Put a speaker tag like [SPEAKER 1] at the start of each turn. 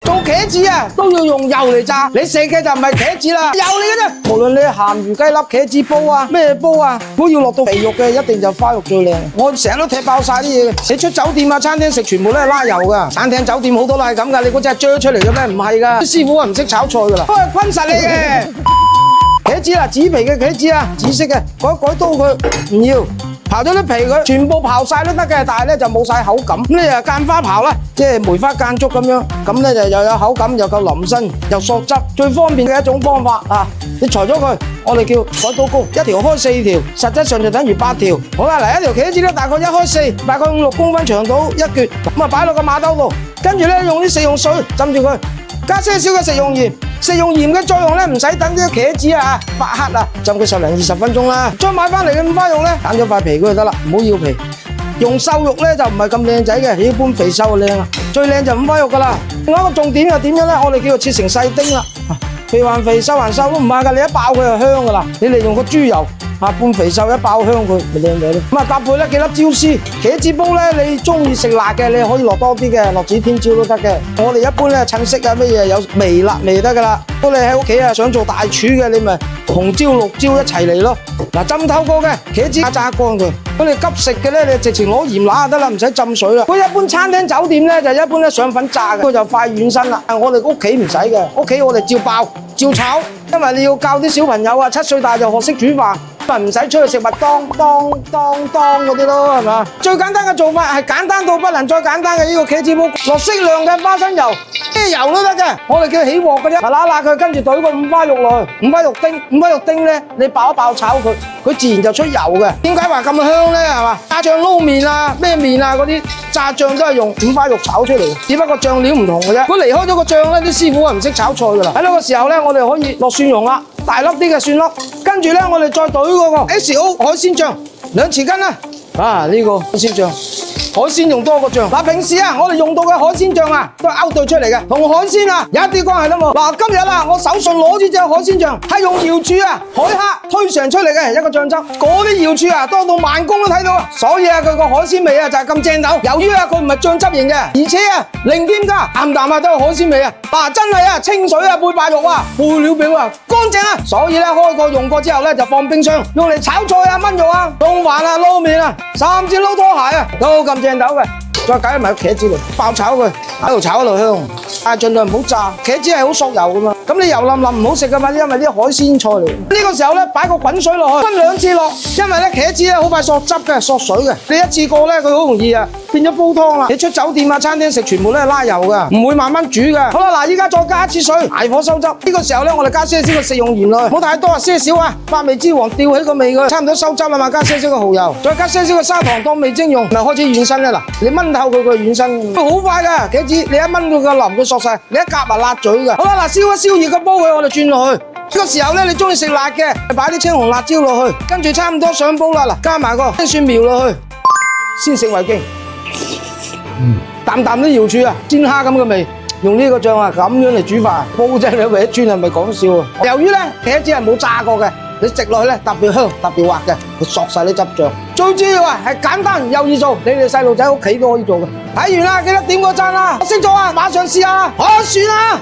[SPEAKER 1] 做茄子啊，都要用油嚟炸。你食嘅就唔係茄子啦，油嚟嘅啫。無論你鹹魚雞粒、茄子煲啊，咩煲啊，如果要落到肥肉嘅，一定就花肉最靚。我成日都踢爆晒啲嘢嘅。你出酒店啊、餐廳食，全部都係拉油噶。餐廳、酒店好多都係咁噶。你嗰隻係鋸出嚟嘅咩？唔係噶，啲師傅啊唔識炒菜噶啦，都係昆實嚟嘅。茄子啊，紫皮嘅茄子啊，紫色嘅，改刀佢唔要。刨咗啲皮佢，全部刨晒都得嘅，但係咧就冇晒口感。咁你又間花刨啦，即係梅花間竹咁樣，咁咧就又有口感，又夠腍身，又索汁，最方便嘅一種方法啊！你裁咗佢，我哋叫改刀膏，一條開4條，實質上就等於8條。好啦，嚟一條茄子咧，大概1開4，大概5、6公分長度一橛，咁啊擺落個馬兜度，跟住咧用啲食用水浸住佢，加些少嘅食用鹽。食用鹽嘅作用咧，唔使等啲茄子啊發黑啊，浸佢10零20分鐘啦。再買翻嚟嘅五花肉咧，揀咗塊皮佢就得啦，唔好要皮。用瘦肉咧就唔係咁靚仔嘅，一般肥瘦就靚啦。最靚就五花肉噶啦。另外一個重點又點樣咧？我哋叫做切成細丁啦。肥還肥，瘦還瘦都唔怕噶，你一爆佢就香噶啦。你利用個豬油半肥瘦一爆香佢，咪靚仔咯。咁啊搭配咧幾粒椒絲，茄子煲咧你中意食辣嘅，你可以落多啲嘅，落指天椒都得嘅。我哋一般咧趁色啊乜嘢有微辣味得噶啦。如果你喺屋企啊想做大廚嘅，你咪紅椒綠椒一齊嚟咯。嗱，浸透過嘅茄子炸乾佢。如果你急食嘅咧，你直情攞鹽揦就得啦，唔使浸水啦。如果一般餐廳酒店咧就一般咧上粉炸嘅，佢就快軟身啦。我哋屋企唔使嘅，屋企我哋照爆照炒，因為你要教啲小朋友啊7歲大就學識煮飯。唔使出去食麥當嗰啲咯，係嘛？最簡單嘅做法係簡單到不能再簡單嘅呢個茄子煲，落適量嘅花生油，咩油都得嘅，我哋叫起鑊嘅啫。揦佢，跟住懟個五花肉落去，五花肉丁咧，你爆一爆炒佢，佢自然就出油嘅。點解話咁香咧？係嘛？炸醬撈麵啊，咩麵啊嗰啲炸醬都係用五花肉炒出嚟嘅，只不過醬料唔同嘅啫。如果離開咗個醬咧，啲師傅啊唔識炒菜噶啦。喺呢個時候咧，我哋可以落蒜蓉啦，大粒啲嘅蒜粒，跟住咧我哋再懟嗰個 XO 海鮮醬2匙羹啦。呢個海鮮醬，海鮮用多個醬。平時啊，我哋用到嘅海鮮醬啊，都係勾兌出嚟嘅，同海鮮啊有一啲關係都冇。今日啊，我手上攞住隻海鮮醬，係用瑤柱啊、海蝦推嘗出嚟嘅一個醬汁。嗰啲瑤柱啊，多到慢工都睇到啊。所以啊，佢個海鮮味啊就係咁正斗。由於啊，佢唔係醬汁型嘅，而且啊零添加，啖啖啊都有海鮮味啊。真係啊，清水啊配白肉啊，配料表啊乾淨啊。所以咧，開過用過之後咧，就放冰箱，用嚟炒菜啊、炆肉啊、撈飯啊、撈麵啊，甚至撈拖鞋啊，都咁正斗嘅。再加埋個茄子嚟爆炒佢，喺度炒一路香。但係盡量唔好炸，茄子係好索油噶嘛。咁你油淋淋唔好食噶嘛，因為啲海鮮菜嚟。呢個時候咧，擺個滾水落去，分2次落，因為咧茄子咧好快索汁嘅、索水嘅。你一次過咧，佢好容易啊變咗煲湯啦。你出酒店啊、餐廳食，全部都係拉油噶，唔會慢慢煮嘅。好啦，嗱，依家再加1次水，大火收汁。呢個時候咧，我哋加些少嘅食用鹽落去，唔好太多啊，些少啊，百味之王吊起個味佢，差唔多收汁啦嘛。加些少嘅蠔油，再加些少嘅砂糖當味精用，咪開始軟身啦。嗱，你炆透佢個軟身，好快噶茄子，你一炆佢個腍，佢索晒，你一夾埋辣嘴噶。好啦，嗱，燒一燒熱個煲佢，我哋轉落去。呢個時候咧，你中意食辣嘅，擺啲青紅辣椒落去，跟住差唔多上煲啦。嗱，加埋個青蒜苗落去，先食為敬。啖啖啲瑤柱啊，煎蝦咁嘅味，用呢個醬啊咁樣嚟煮飯，煲真係為一轉係咪講笑啊？由於咧茄子係冇炸過嘅，你食落去咧特別香、特別滑嘅，佢索晒啲汁醬。最主要啊係簡單又易做，你哋細路仔屋企都可以做嘅。睇完啦，記得點個讚啦！識咗啊，馬上試下，可算啊！